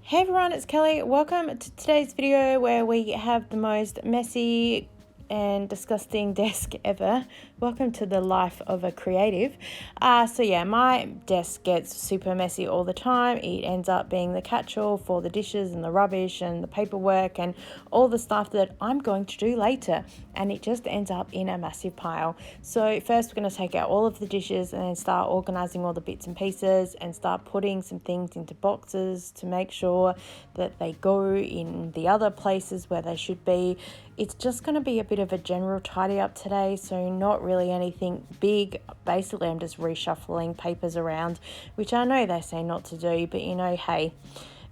Hey everyone, it's Kelly. Welcome to today's video where we have the most messy and disgusting desk ever. Welcome to the life of a creative. My desk gets super messy all the time. It ends up being the catch-all for the dishes and the rubbish and the paperwork and all the stuff that I'm going to do later, and it just ends up in a massive pile. So first we're going to take out all of the dishes and then start organizing all the bits and pieces and start putting some things into boxes to make sure that they go in the other places where they should be. It's just going to be a bit of a general tidy up today, so not really anything big. Basically, I'm just reshuffling papers around, which I know they say not to do, but hey,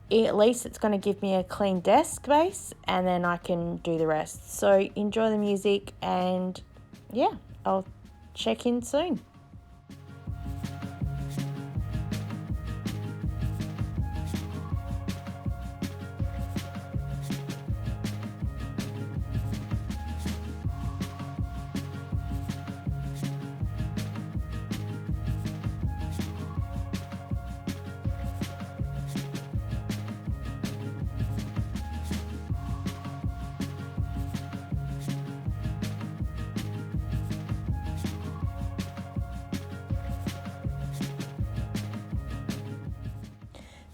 at least it's going to give me a clean desk space and then I can do the rest. So enjoy the music and I'll check in soon.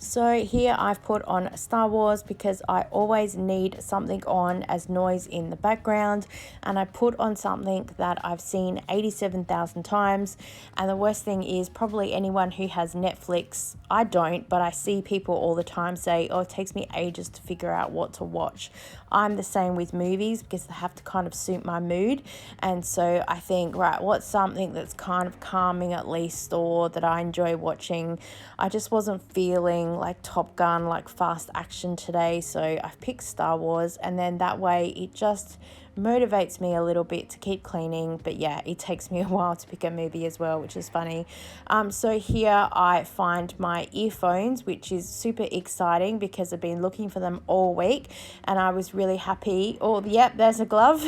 So here I've put on Star Wars because I always need something on as noise in the background, and I put on something that I've seen 87,000 times. And the worst thing is probably anyone who has Netflix. I don't, but I see people all the time say, oh, it takes me ages to figure out what to watch. I'm the same with movies because they have to kind of suit my mood. And so I think, right, what's something that's kind of calming at least, or that I enjoy watching? I just wasn't feeling like Top Gun, like fast action today, so I've picked Star Wars, and then that way it just motivates me a little bit to keep cleaning. But yeah, it takes me a while to pick a movie as well, which is funny. So here I find my earphones, which is super exciting because I've been looking for them all week, and I was really happy. Oh, yep, there's a glove.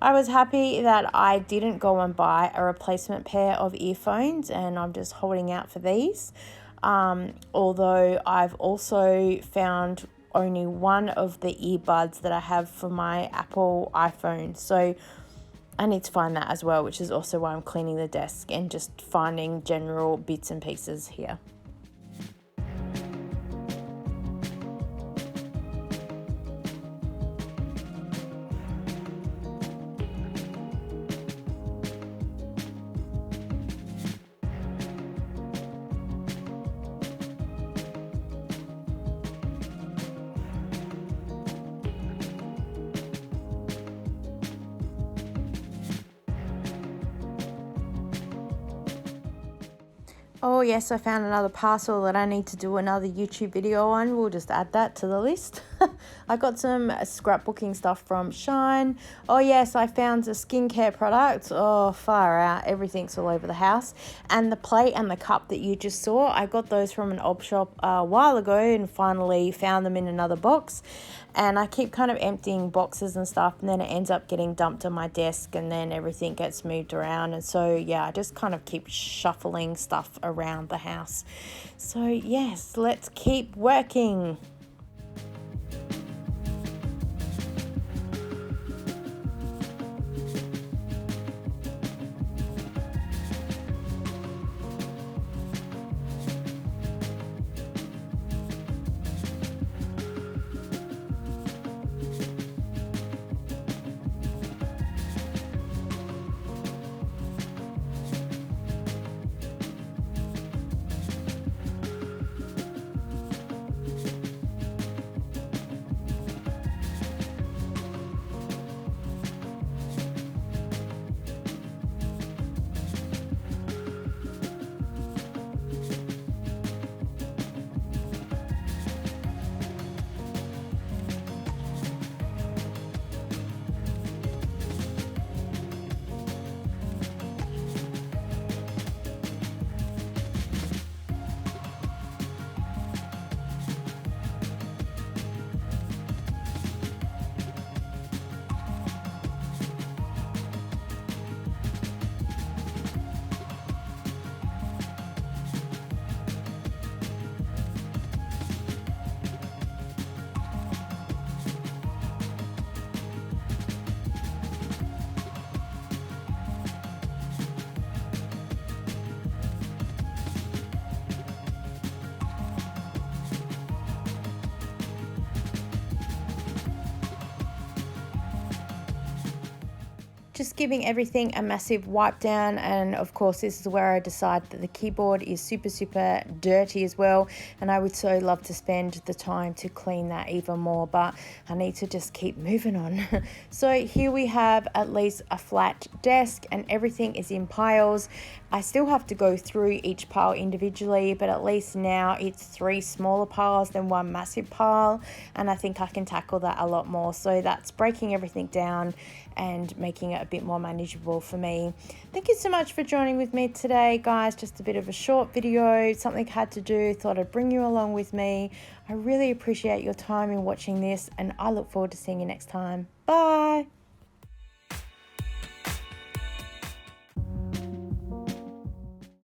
I was happy that I didn't go and buy a replacement pair of earphones, and I'm just holding out for these. Although I've also found only one of the earbuds that I have for my Apple iPhone. So I need to find that as well, which is also why I'm cleaning the desk and just finding general bits and pieces here. Oh yes, I found another parcel that I need to do another YouTube video on. We'll just add that to the list. I got some scrapbooking stuff from Shine. Oh yes, I found a skincare product. Oh, far out. Everything's all over the house. And the plate and the cup that you just saw, I got those from an op shop a while ago and finally found them in another box. And I keep kind of emptying boxes and stuff, and then it ends up getting dumped on my desk, and then everything gets moved around. And so, yeah, I just kind of keep shuffling stuff around the house. So, yes, let's keep working. just giving everything a massive wipe down. And of course, this is where I decide that the keyboard is super dirty as well, and I would so love to spend the time to clean that even more, but I need to just keep moving on. So here we have at least a flat desk and everything is in piles. I still have to go through each pile individually, but at least now it's 3 smaller piles than 1 massive pile, and I think I can tackle that a lot more. So that's breaking everything down and making it a bit more manageable for me. Thank you so much for joining with me today, guys. Just a bit of a short video, something I had to do, thought I'd bring you along with me. I really appreciate your time in watching this, and I look forward to seeing you next time. Bye.